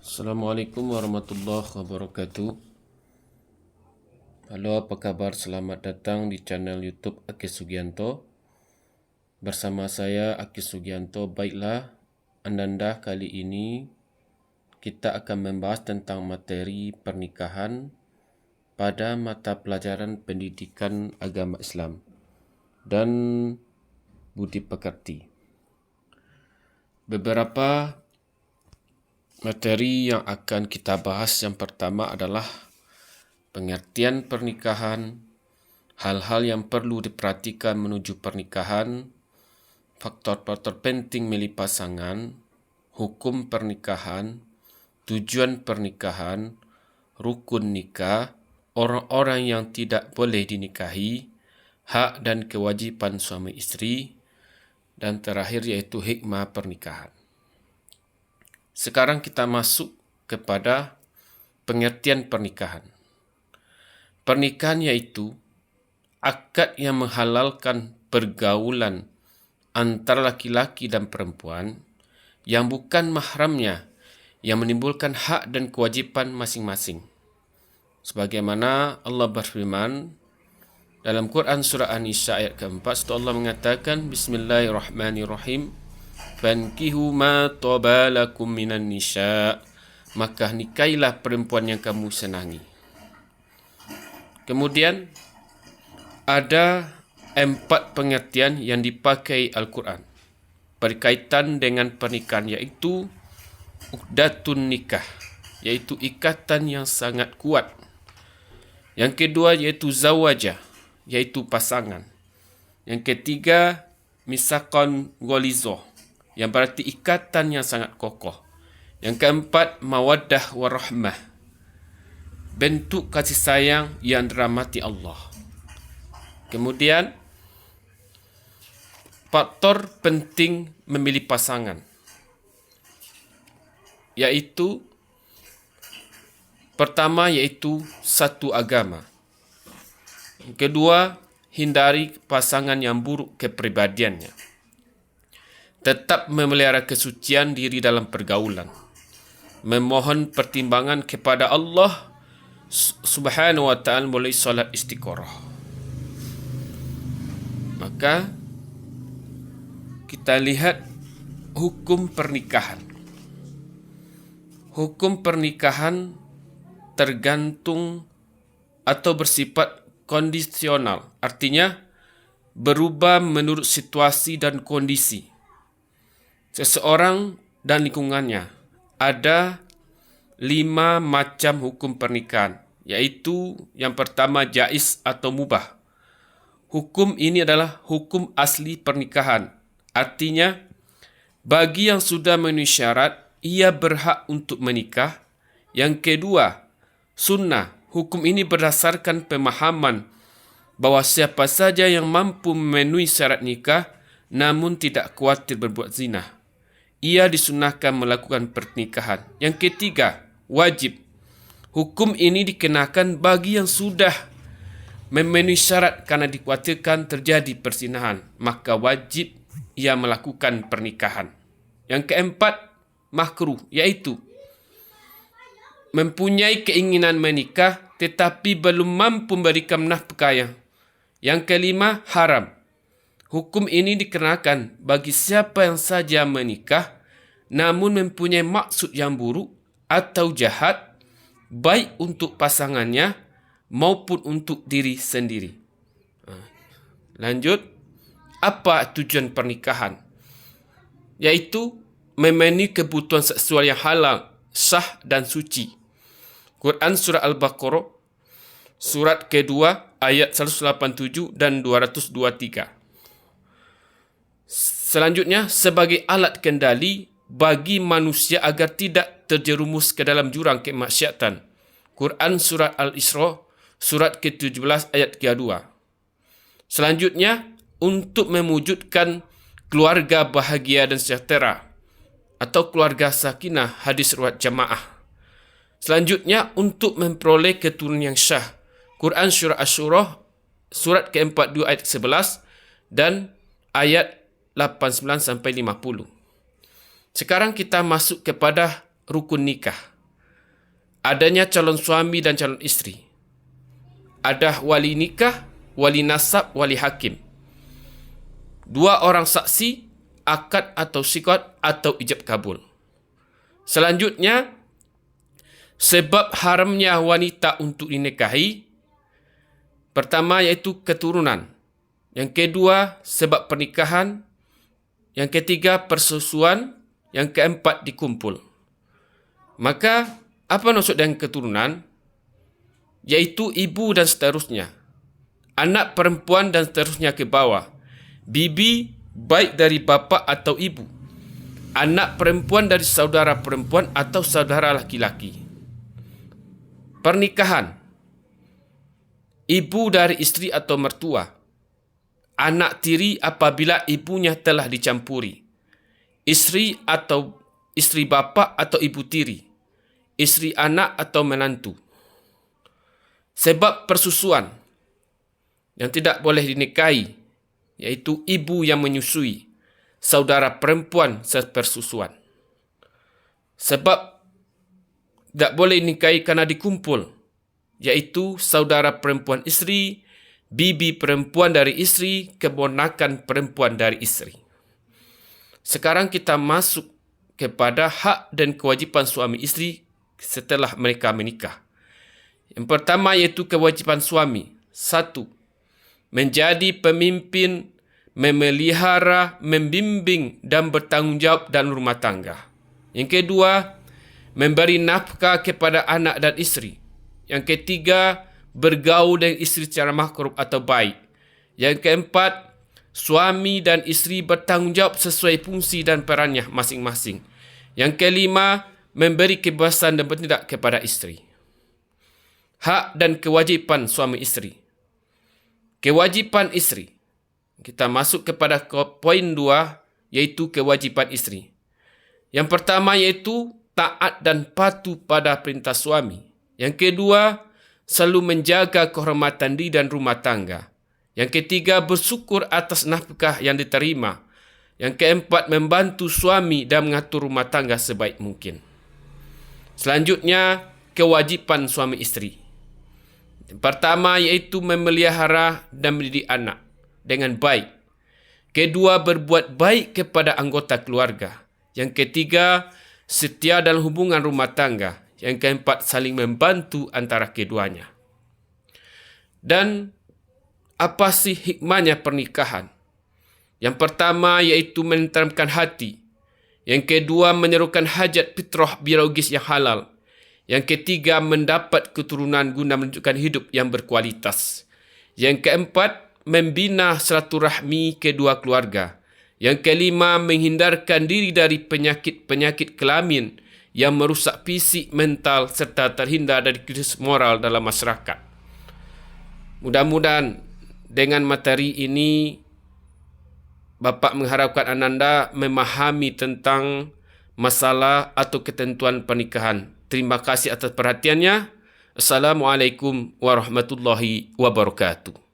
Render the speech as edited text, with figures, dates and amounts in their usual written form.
Assalamualaikum warahmatullahi wabarakatuh. Halo, apa kabar? Selamat datang di channel YouTube Aki Sugianto. Bersama saya Aki Sugianto. Baiklah, Ananda, kali ini kita akan membahas tentang materi pernikahan pada mata pelajaran pendidikan agama Islam dan budi pekerti. Beberapa materi yang akan kita bahas, yang pertama adalah pengertian pernikahan, hal-hal yang perlu diperhatikan menuju pernikahan, faktor-faktor penting milih pasangan, hukum pernikahan, tujuan pernikahan, rukun nikah, orang-orang yang tidak boleh dinikahi, hak dan kewajipan suami isteri, dan terakhir yaitu hikmah pernikahan. Sekarang kita masuk kepada pengertian pernikahan. Pernikahan yaitu akad yang menghalalkan pergaulan antara laki-laki dan perempuan yang bukan mahramnya, yang menimbulkan hak dan kewajipan masing-masing. Sebagaimana Allah berfirman dalam Quran surah An-Nisa ayat keempat, Allah mengatakan, Bismillahirrahmanirrahim, Fankihu ma taba lakum minan nisa, maka nikailah perempuan yang kamu senangi. Kemudian ada 4 pengertian yang dipakai Al-Quran berkaitan dengan pernikahan, yaitu uqdatun nikah, yaitu ikatan yang sangat kuat. Yang kedua yaitu zawajah, yaitu pasangan. Yang ketiga misaqan ghalizoh, yang berarti ikatan yang sangat kokoh. Yang keempat, mawaddah warahmah, bentuk kasih sayang yang dirahmati Allah. Kemudian, faktor penting memilih pasangan, yaitu pertama yaitu satu agama. Yang kedua, hindari pasangan yang buruk kepribadiannya. Tetap memelihara kesucian diri dalam pergaulan. Memohon pertimbangan kepada Allah Subhanahu wa ta'ala melalui solat istiqorah. Maka kita lihat hukum pernikahan. Hukum pernikahan tergantung atau bersifat kondisional. Artinya berubah menurut situasi dan kondisi seseorang dan lingkungannya. Ada 5 macam hukum pernikahan, yaitu yang pertama jaiz atau mubah. Hukum ini adalah hukum asli pernikahan. Artinya, bagi yang sudah memenuhi syarat, ia berhak untuk menikah. Yang kedua, sunnah. Hukum ini berdasarkan pemahaman bahawa siapa saja yang mampu memenuhi syarat nikah namun tidak khawatir berbuat zina, ia disunahkan melakukan pernikahan. Yang ketiga, wajib. Hukum ini dikenakan bagi yang sudah memenuhi syarat karena dikhawatirkan terjadi perzinahan, maka wajib ia melakukan pernikahan. Yang keempat, makruh, yaitu mempunyai keinginan menikah tetapi belum mampu memberikan nafkah. Yang kelima, haram. Hukum ini dikenakan bagi siapa yang saja menikah namun mempunyai maksud yang buruk atau jahat, baik untuk pasangannya maupun untuk diri sendiri. Lanjut, apa tujuan pernikahan? Yaitu memenuhi kebutuhan seksual yang halal, sah dan suci. Quran surah Al-Baqarah surat kedua ayat 187 dan 223. Selanjutnya, sebagai alat kendali bagi manusia agar tidak terjerumus ke dalam jurang kemaksiatan. Quran surat Al-Isra surat ke-17 ayat ke-2. Selanjutnya, untuk mewujudkan keluarga bahagia dan sejahtera atau keluarga sakinah, hadis riwayat jamaah. Selanjutnya, untuk memperoleh keturunan yang syah. Quran surah Asy-Syura surat ke-42 ayat 11 dan ayat 89 sampai 50. Sekarang kita masuk kepada rukun nikah. adanya calon suami dan calon isteri. Ada wali nikah, wali nasab, wali hakim. 2 orang saksi, akad atau siqat atau ijab kabul. Selanjutnya, sebab haramnya wanita untuk dinikahi. Pertama iaitu keturunan. Yang kedua, sebab pernikahan. Yang ketiga, persusuan. Yang keempat, dikumpul. Maka, apa maksud dengan keturunan? Yaitu ibu dan seterusnya. Anak perempuan dan seterusnya ke bawah. Bibi baik dari bapa atau ibu. Anak perempuan dari saudara perempuan atau saudara laki-laki. Pernikahan. Ibu dari isteri atau mertua. Anak tiri apabila ibunya telah dicampuri. Isteri atau isteri bapa atau ibu tiri. Isteri anak atau menantu. Sebab persusuan yang tidak boleh dinikahi, yaitu ibu yang menyusui, saudara perempuan sepersusuan. Sebab tidak boleh dinikahi kerana dikumpul, yaitu saudara perempuan isteri, bibi perempuan dari isteri, keponakan perempuan dari isteri. Sekarang kita masuk kepada hak dan kewajipan suami isteri setelah mereka menikah. Yang pertama iaitu kewajipan suami. 1. Menjadi pemimpin, memelihara, membimbing dan bertanggungjawab dalam rumah tangga. Yang kedua, memberi nafkah kepada anak dan isteri. Yang ketiga, bergaul dengan isteri secara makruh atau baik. Yang keempat, suami dan isteri bertanggungjawab sesuai fungsi dan perannya masing-masing. Yang kelima, memberi kebebasan dan bertindak kepada isteri. Hak dan kewajipan suami isteri. Kewajipan isteri. Kita masuk kepada poin 2, iaitu kewajipan isteri. Yang pertama iaitu taat dan patuh pada perintah suami. Yang kedua, selalu menjaga kehormatan diri dan rumah tangga. Yang ketiga, bersyukur atas nafkah yang diterima. Yang keempat, membantu suami dan mengatur rumah tangga sebaik mungkin. Selanjutnya, kewajipan suami isteri. Yang pertama iaitu memelihara dan mendidik anak dengan baik. Kedua, berbuat baik kepada anggota keluarga. Yang ketiga, setia dalam hubungan rumah tangga. Yang keempat, saling membantu antara keduanya. Dan apa sih hikmahnya pernikahan? Yang pertama iaitu menenteramkan hati. Yang kedua, menyerukan hajat fitrah biologis yang halal. Yang ketiga, mendapat keturunan guna menunjukkan hidup yang berkualitas. Yang keempat, membina silaturahmi kedua keluarga. Yang kelima, menghindarkan diri dari penyakit-penyakit kelamin yang merusak fisik, mental serta terhindar dari krisis moral dalam masyarakat. Mudah-mudahan dengan materi ini Bapak mengharapkan Ananda memahami tentang masalah atau ketentuan pernikahan. Terima kasih atas perhatiannya. Assalamualaikum warahmatullahi wabarakatuh.